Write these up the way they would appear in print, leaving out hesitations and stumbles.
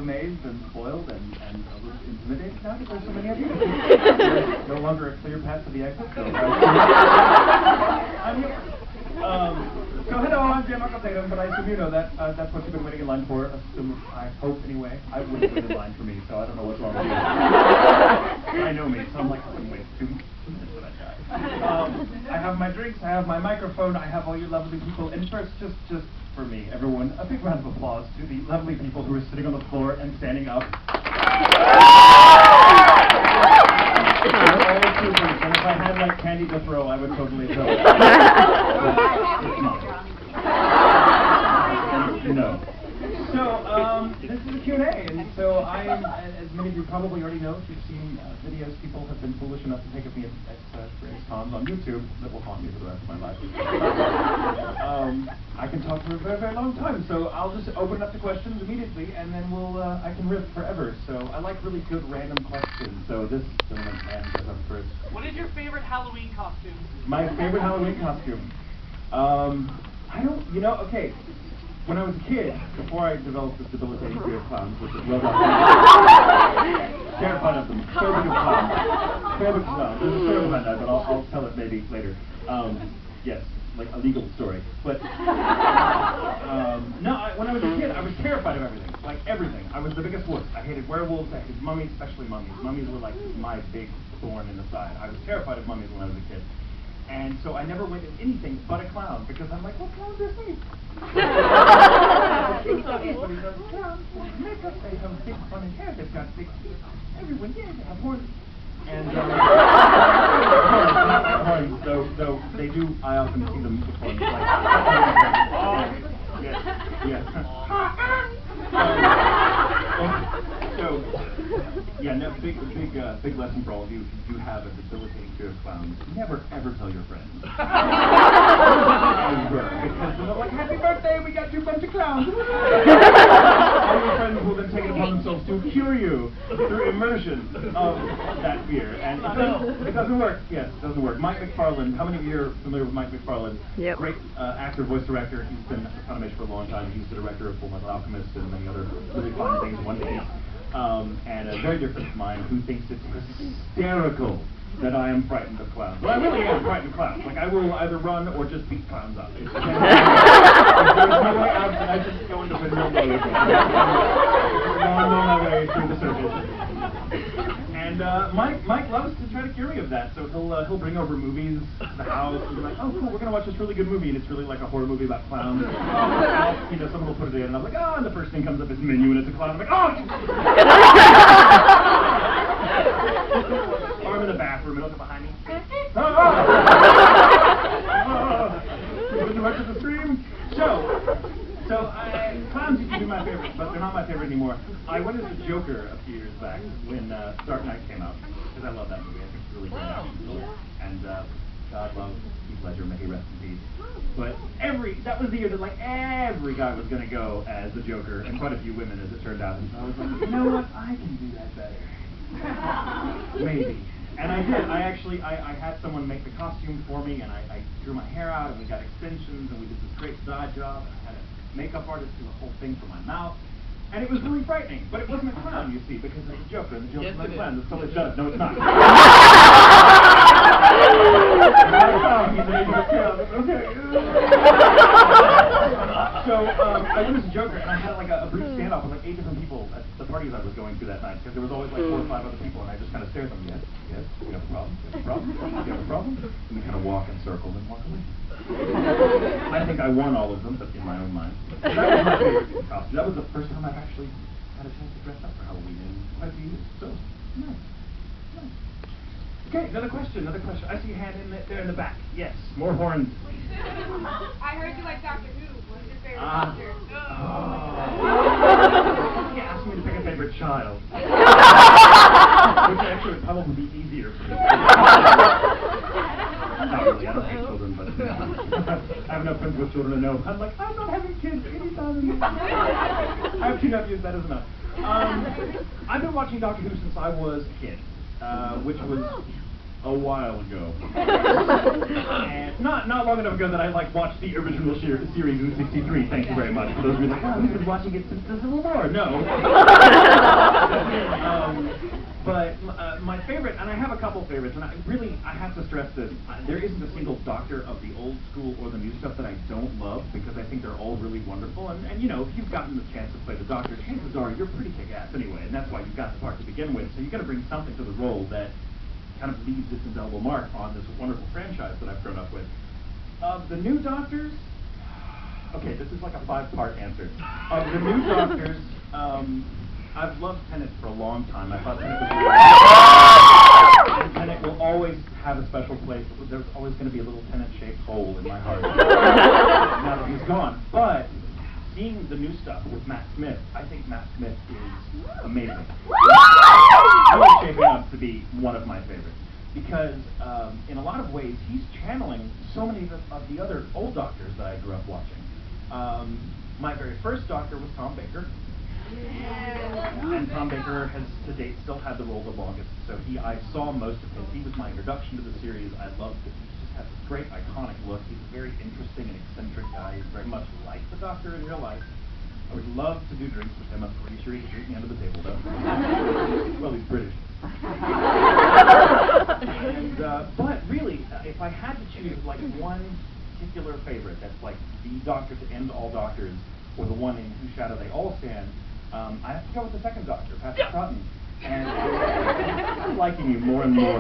amazed and spoiled and a little intimidated now because there's so many of you. There's no longer a clear path to the exit, so I'm here. So hello, I'm J Michael Tatum, but I assume you know that. That's what you've been waiting in line for. I hope anyway. I wouldn't wait in line for me, so I don't know what's wrong with you. I know me, so I'm like, I wouldn't wait 2 minutes for that guy. I have my drinks, I have my microphone, I have all you lovely people. And first, just for me, everyone, a big round of applause to the lovely people who are sitting on the floor and standing up. They're all troopers, and if I had like candy to throw, I would totally throw it. It's not. No. So, this is a Q&A, and so I am, as many of you probably already know, if you've seen videos, people have been foolish enough to take of me at various times on YouTube that will haunt me for the rest of my life. I can talk for a very, very long time, so I'll just open it up to questions immediately, and then I can riff forever. So I like really good random questions, so this gentleman goes up first. What is your favorite Halloween costume? My favorite Halloween costume? Okay. When I was a kid, before I developed this debilitating fear of clowns, which is well documented, terrified of them, phobic of clowns. Phobic of clowns. There's a story behind that, but I'll tell it maybe later. Yes, like a legal story. But when I was a kid, I was terrified of everything, like everything. I was the biggest wuss. I hated werewolves. I hated mummies, especially mummies. Mummies were like my big thorn in the side. I was terrified of mummies when I was a kid. And so I never went in anything but a clown, because I'm like, what clowns are safe? Everybody does clowns. Makeup, they have big funny hair, they've got big teeth. Everyone, yeah, they have horns. And, horns, though they do, I often see them with horns, like, yes. Big lesson for all of you. If you do have a debilitating fear of clowns, never ever tell your friends. Because they're like, happy birthday, we got you a bunch of clowns. All your friends will then take it upon themselves to cure you through immersion of that fear. And it doesn't work. Yes, it doesn't work. Mike McFarlane, how many of you are familiar with Mike McFarlane? Yep. Great actor, voice director. He's been at Funimation for a long time. He's the director of Full Metal Alchemist and many other really fun things in one day. And a very dear friend of mine who thinks it's hysterical that I am frightened of clowns. Well, I really am frightened of clowns. Like, I will either run or just beat clowns up. If there's no way out, then I just go into windmill mode. On my way through the circus. And Mike loves to try to cure me of that. So he'll bring over movies to the house and be like, oh cool, we're gonna watch this really good movie, and it's really like a horror movie about clowns. Someone will put it in, and I'm like, oh, and the first thing comes up is menu, and it's a clown. I'm like, oh! Or I'm in the bathroom, and look behind me. Did you watch the stream? So clowns used to be my favorite, but they're not my favorite anymore. I went as the Joker a few years back when Dark Knight came out, because I love that movie. I think it's really great action film. And God love Heath Ledger, may he rest in peace. But that was the year that like every guy was going to go as the Joker, and quite a few women, as it turned out. And so I was like, you know what? I can do that better. Maybe. And I did. I had someone make the costume for me, and I drew my hair out, and we got extensions, and we did this great side job. And I had a makeup artist do the whole thing for my mouth. And it was really frightening. But it wasn't a clown, you see, because it's a Joker, and the Joker's not a clown. That's totally shut up. No, it's not. So I went as a Joker, and I had like a brief standoff with like 8 different people at the parties I was going to that night, because there was always like 4 or 5 other people, and I just kind of stared at them. Yes, you have a problem? You have a problem? You have a problem? And we kind of walk in circles and walk away. I think I won all of them, but in my own mind. So that was my favorite costume. That was the first time I've actually had a chance to dress up for Halloween in quite a few years. So, nice. Okay, another question. I see a hand there in the back. Yes, more horns. I heard you like Doctor Who. What's your favorite doctor? You asked me to pick a favorite child. Which actually would probably be easier for me. Not really, I don't hate children, but I have enough friends with children to know. I'm like, I'm not having kids anytime. I have 2 nephews, that is enough. I've been watching Doctor Who since I was a kid, which was a while ago. And not long enough ago that I like watched the original series in '63. Thank you very much. For those of you like, oh, we've been watching it since the Civil War. No. But my favorite, and I have a couple favorites, and I have to stress this, there isn't a single Doctor of the old school or the new stuff that I don't love, because I think they're all really wonderful, and you know, if you've gotten the chance to play the Doctor, chances are you're pretty kick-ass anyway, and that's why you got the part to begin with, so you gotta bring something to the role that kind of leaves its indelible mark on this wonderful franchise that I've grown up with. Of the new Doctors, okay, this is like a 5-part answer. Of the new Doctors, I've loved Tennant for a long time. I thought Tennant was and Tennant will always have a special place. There's always going to be a little Tennant-shaped hole in my heart now that he's gone. But seeing the new stuff with Matt Smith, I think Matt Smith is amazing. He's shaping up to be one of my favorites. Because in a lot of ways, he's channeling so many of the other old Doctors that I grew up watching. My very first Doctor was Tom Baker. And Tom Baker has to date still had the role the longest, so I saw most of his. He was my introduction to the series. I loved it. He just has this great iconic look. He's a very interesting and eccentric guy. He's very much like the Doctor in real life. I would love to do drinks with him. I'm pretty sure he could drink me under the table though. Well, he's British. And, but really, if I had to choose like one particular favorite that's like the Doctor to end all Doctors, or the one in whose shadow they all stand, I have to go with the second Doctor, Patrick Troughton. And I'm liking you more and more.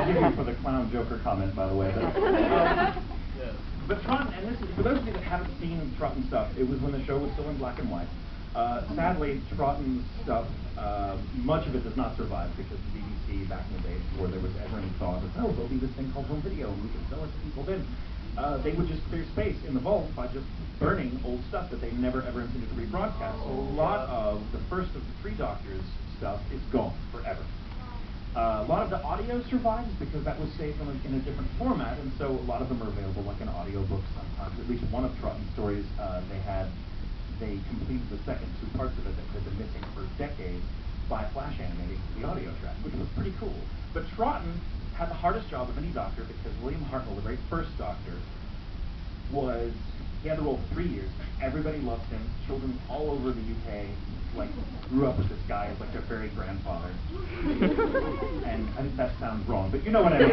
Forgive me for the clown Joker comment, by the way. But Troughton, and this is, for those of you that haven't seen Troughton stuff, it was when the show was still in black and white. Sadly, Troughton's stuff, much of it does not survive because the BBC back in the days before there was ever any thought of, oh, there'll be this thing called home video and we can sell it to people then. They would just clear space in the vault by just burning old stuff that they never ever intended to rebroadcast. So a lot of the first of the 3 Doctors stuff is gone forever. A lot of the audio survives because that was saved in a different format, and so a lot of them are available like in audiobook sometimes. At least one of Troughton's stories, they completed the second 2 parts of it that had been missing for decades by flash animating the audio track, which was pretty cool. But Troughton had the hardest job of any Doctor because William Hartnell, the very first Doctor, he had the role for 3 years. Everybody loved him. Children all over the UK grew up with this guy as like their fairy grandfather. And I think that sounds wrong, but you know what I mean.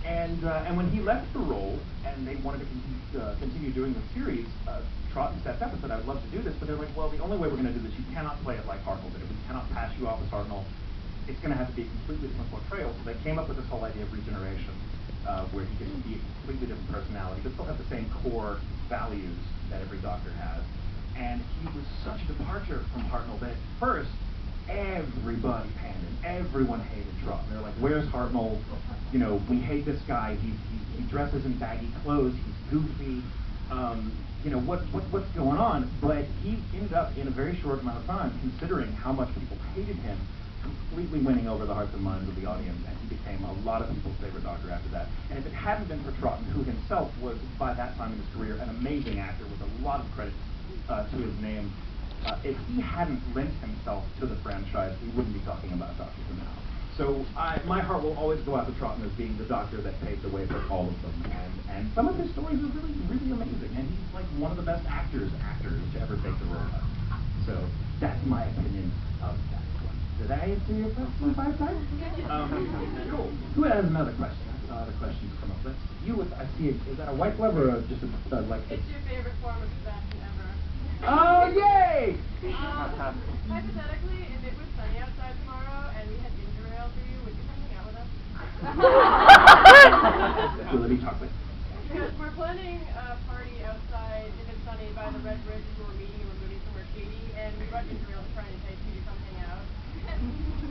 And when he left the role and they wanted to continue doing the series, Troughton stepped up and said, I would love to do this, but they're like, well, the only way we're going to do this, you cannot play it like Hartnell did it. We cannot pass you off as Hartnell. It's going to have to be a completely different portrayal. So they came up with this whole idea of regeneration, where he could be a completely different personality, but still have the same core values that every Doctor has. And he was such a departure from Hartnell that at first, everybody panned him. Everyone hated Troughton. They're like, where's Hartnell? You know, we hate this guy. He dresses in baggy clothes. He's goofy. You know, what's going on? But he ended up, in a very short amount of time, considering how much people hated him, completely winning over the hearts and minds of the audience, and he became a lot of people's favorite Doctor after that. And if it hadn't been for Troughton, who himself was, by that time in his career, an amazing actor with a lot of credit to his name, if he hadn't lent himself to the franchise, we wouldn't be talking about Doctor Who now. So my heart will always go out to Troughton as being the Doctor that paved the way for all of them. And some of his stories are really, really amazing. And he's like one of the best actors to ever take the role of. So that's my opinion of that one. Did I answer your question 5 times? Cool. Who has another question? I saw other questions come up. Let's see. I see it. Is that a white glove or just a like? It's your favorite form of Sebastian ever. Oh, yay! Hypothetically, if it was sunny outside tomorrow and we had ginger ale for you, would you come hang out with us? Will it be chocolate? Because we're planning a party outside, if it's sunny, by the Red Bridge where we're meeting and we're moving somewhere shady, and we brought ginger ale to try and entice you to come hang out.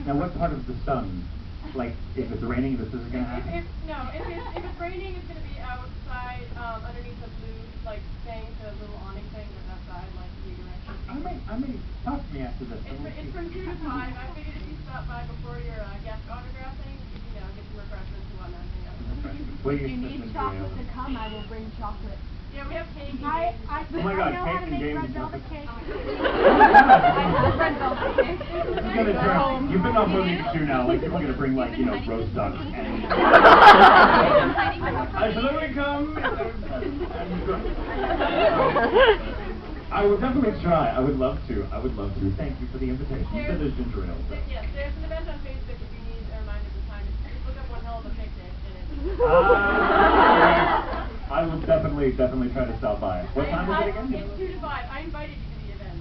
Now, what part of the sun? Like, if it's raining, this isn't going to happen? If it's raining, it's going to be outside, underneath the blue, like, thing, the little awning thing that's outside, like, the direction. I may talk to me after this. It's from 2 to 5. I figured if you stop by before your guest autographing, you know, get some refreshments and whatnot. If you need chocolate to come, I will bring chocolate. Yeah, we have cake. Oh my God, I know cake how to and make games red and velvet cookies. cake. Red velvet cake. This is gonna turn. You've been on movie 2 now. Like people are gonna bring like roast duck and. Hello, come. I would definitely try. I would love to. Thank you for the invitation. You said there's ginger ale. So. Yes, there's an event on Facebook if you need a reminder of the time. Just look up One Hell of a Picnic and it's... I will definitely try to stop by. What time is it again? It's 2 to 5. I invited you to the event.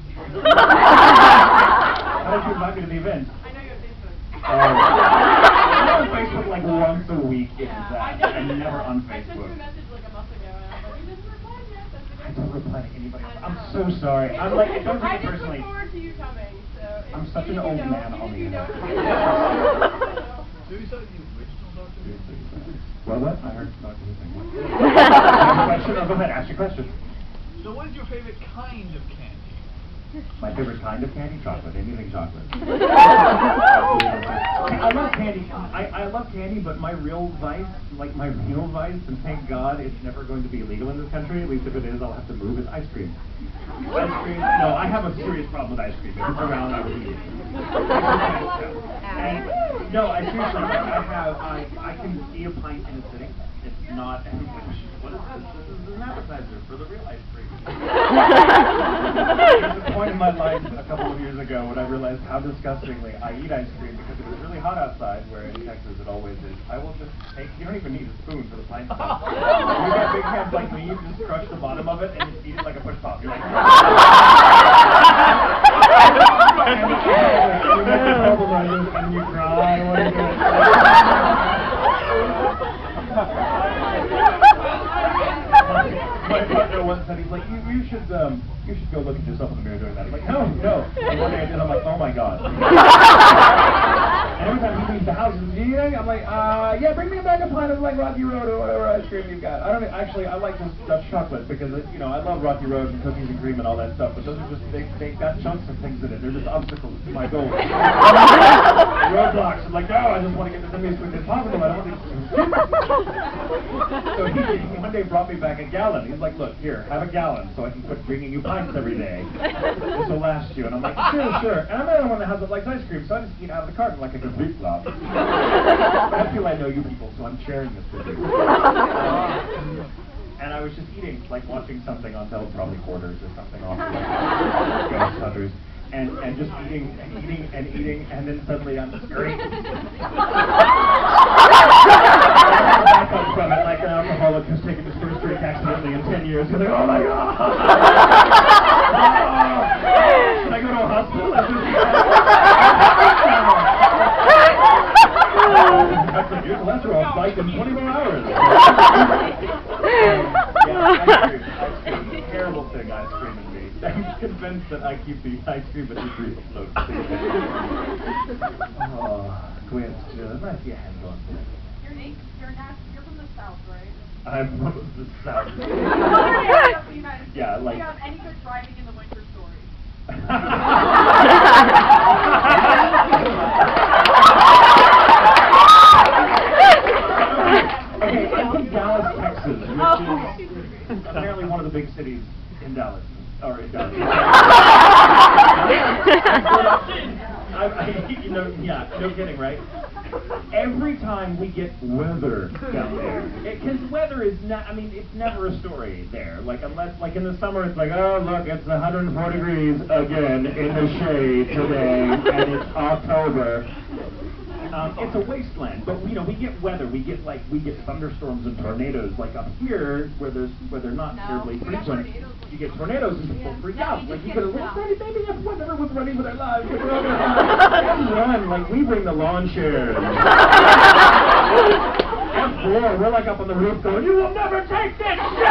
How did you invite me to the event? I know you're on Facebook. I'm on Facebook like once a week, if Yeah, that. I know. I'm never on I sent you a Facebook. message like a month ago and I was like, you didn't reply yet. That's I okay. don't reply to anybody else. I'm so sorry. I'm like, it doesn't I take it just personally. look forward to you coming. So I'm such an old man on the internet. So you saw the original Doctor Who? Well, what? I heard Doctor Who thing. Question? Go ahead, ask your question. So what is your favorite kind of candy? My favorite kind of candy? Chocolate. Anything chocolate. I love candy. I love candy, but my real vice, and thank God it's never going to be illegal in this country, at least if it is, I'll have to move, is ice cream. Ice cream, no, I have a serious problem with ice cream. If it's around, I will eat it. And, no, I seriously, I can see a pint in a sitting. It's not, what is this? This is an appetizer for the real ice cream. There's a point in my life a couple of years ago when I realized how disgustingly I eat ice cream because it was really hot outside, where in Texas it always is. I will just take, you don't even need a spoon for the pint stuff. You get big hands like me, you just crush the bottom of it and just eat it like a push pop. You're like, and you make a couple noises and you cry. What is it? My partner once said, he's like, you should go look at yourself in the mirror doing that. I'm like, no. And one day I did, I'm like, oh my God. And every time he leaves the house, he's eating, I'm like, yeah, bring me back a pint of like Rocky Road or whatever ice cream you've got. I like just Dutch chocolate because, I love Rocky Road and cookies and cream and all that stuff, but those are just, they got chunks of things in it. They're just obstacles to my goal. Roadblocks. I'm like, no, I just want to get this in me as quickly as possible. I don't want to So he one day brought me back a gallon. He's like, look, here, have a gallon so I can quit bringing you pints every day. This will last you. And I'm like, sure. And I'm the only one that has it likes ice cream, so I just eat out of the carton like a complete flop. I feel I know you people, so I'm sharing this with you. And I was just eating, like watching something on probably Quarters or something off Ghost Hunters. And just eating, and then suddenly I'm screaming. Back up from it like an alcoholic who's taken his first drink accidentally in 10 years. You're like, oh my God! Should I go to a hospital? That's a good cholesterol spike in 24 hours. Ice cream. Terrible thing, ice cream and me. I'm convinced that I keep the ice cream at the real float. Gwen, there might be a handle on that. You're from the South, right? I'm from the South. Yeah, like... Do you have any good driving in the winter stories? Okay, I'm from Dallas, Texas, which is apparently one of the big cities in Dallas. Or in Dallas. No kidding, right? Every time we get weather down there, because weather is not, it's never a story there. Like, unless, like in the summer, it's like, oh, look, it's 104 degrees again in the shade today, and it's October. It's a wasteland, but we get weather. We get thunderstorms and tornadoes. Like up here, where they're not terribly frequent, you get tornadoes and people freak out. Like you get a little tiny baby, everyone's running for their lives. Run, like we bring the lawn chairs. F4, we're like up on the roof going, you will never take this shit!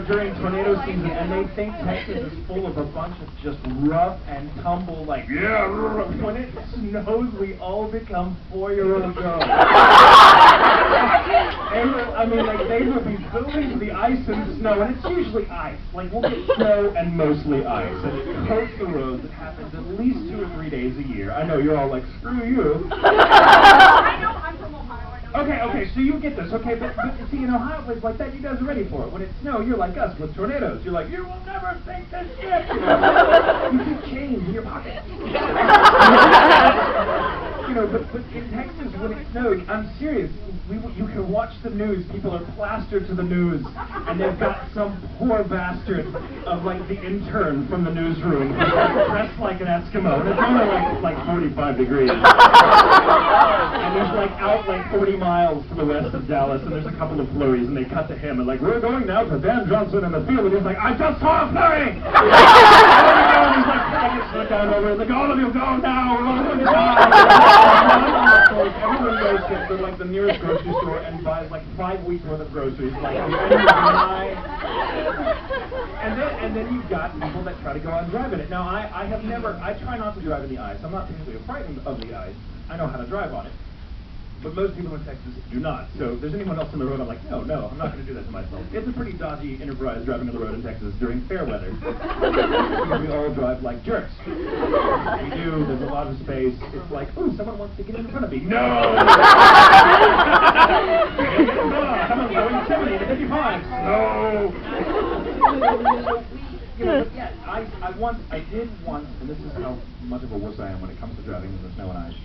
During tornado season, and they think Texas is full of a bunch of just rough and tumble, like, yeah, when it snows, we all become 4-year-old girls. They will be buildings, the ice and the snow, and it's usually ice. Like, we'll get snow and mostly ice, and it coats the roads. It happens at least 2 or 3 days a year. I know you're all like, screw you. I know, I'm from Ohio. I know. Okay, so you get this, okay, but see, in Ohio, places like that, you guys are ready for it. When it's snow, you're like us with tornadoes. You're like, you will never think this shit. You keep change in your pocket. You know, but in Texas, when it snows, I'm serious, you can watch the news, people are plastered to the news, and they've got some poor bastard of, like, the intern from the newsroom, who's dressed like an Eskimo, and it's only like 45 degrees. And he's, like, out, like, 40 miles to the west of Dallas, and there's a couple of flurries, and they cut to him, and, like, we're going now to Dan Johnson in the field, and he's like, I just saw a flurry! And he's like, I get slid down over, and like, all of you go now, we're all going to die! Everyone goes to like the nearest grocery store and buys like 5 weeks worth of groceries, like the end of July. And then you've got people that try to go out and drive in it. Now I try not to drive in the ice. I'm not particularly frightened of the ice. I know how to drive on it. But most people in Texas do not. So if there's anyone else on the road, I'm like, no, I'm not going to do that to myself. It's a pretty dodgy enterprise driving on the road in Texas during fair weather. We all drive like jerks. We do. There's a lot of space. It's like, ooh, someone wants to get in front of me. No! Someone's going 70 to 55. No! You know, but yeah, I did once, and this is how much of a wuss I am when it comes to driving in the snow and ice.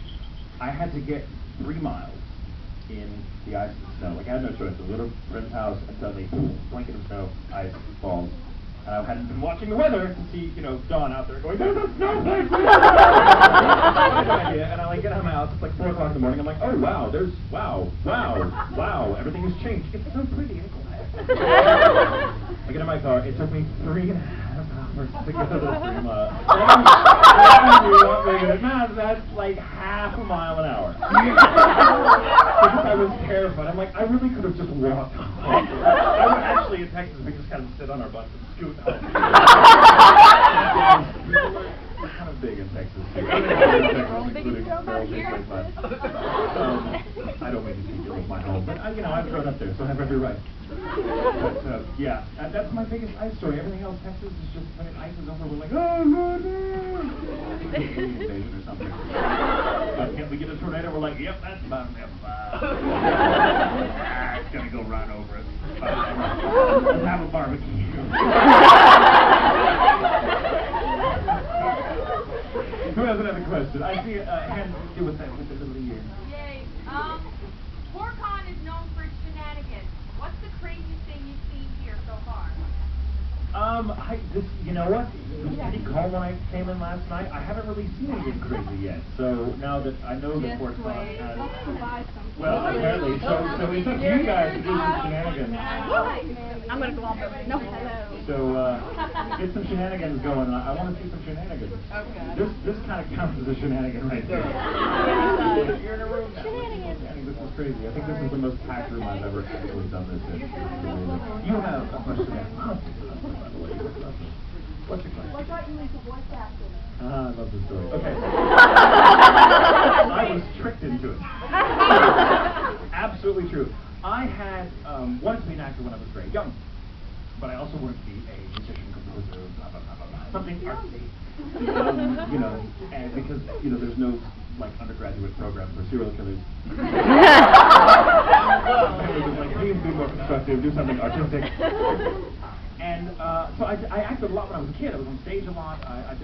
I had to get 3 miles in the ice and snow. Like, I had no choice. I was at a friend's house, and suddenly, boom, blanket of snow, ice falls. And I hadn't been watching the weather to see, Dawn out there going, there's a snowflake! And I, like, get out of my house. It's like 4 o'clock in the morning. I'm like, oh, wow, wow, everything has changed. It's so pretty and quiet. I get in my car. It took me 3.5 hours to go to 3 miles. That's like half a mile an hour. Because I was terrified. I'm like, I really could have just walked home. Actually, in Texas, we just kind of sit on our butts and scoot home. We're kind of big in Texas. I don't mean to think it was my home, but I've grown up there, so I have every right. But yeah, that's my biggest ice story. Everything else, Texas is just when it ices over, we're like, oh no, invasion or something. Can't we get a tornado? We're like, yep, that's about it. It's gonna go right over us. Let's have a barbecue. Who has another question? I see a hand do with that with the little ear. Yay. Portcon is known for its shenanigans. What's the craziest thing you've seen here so far? You know what? It was pretty calm when I came in last night. I haven't really seen anything crazy yet. So now that I know the portcon has... Well, apparently. So it's up to you guys to do some shenanigans. I'm going to go on. No. So get some shenanigans going. I want to see some shenanigans. Okay. This kind of counts as a shenanigan right there. You're in a room now. This is crazy. I think this is the most packed room I've ever actually done this in. You have a question. What's your question? What got you into voice acting? I love this story. Okay. I was tricked into it. Absolutely true. I had wanted to be an actor when I was very young, but I also wanted to be a musician, composer, blah, blah, blah, blah, blah. Something artsy. And because, there's no, like, undergraduate program for serial killers. It was like, please be more constructive, do something artistic. And so I acted a lot when I was a kid. I was on stage a lot. I did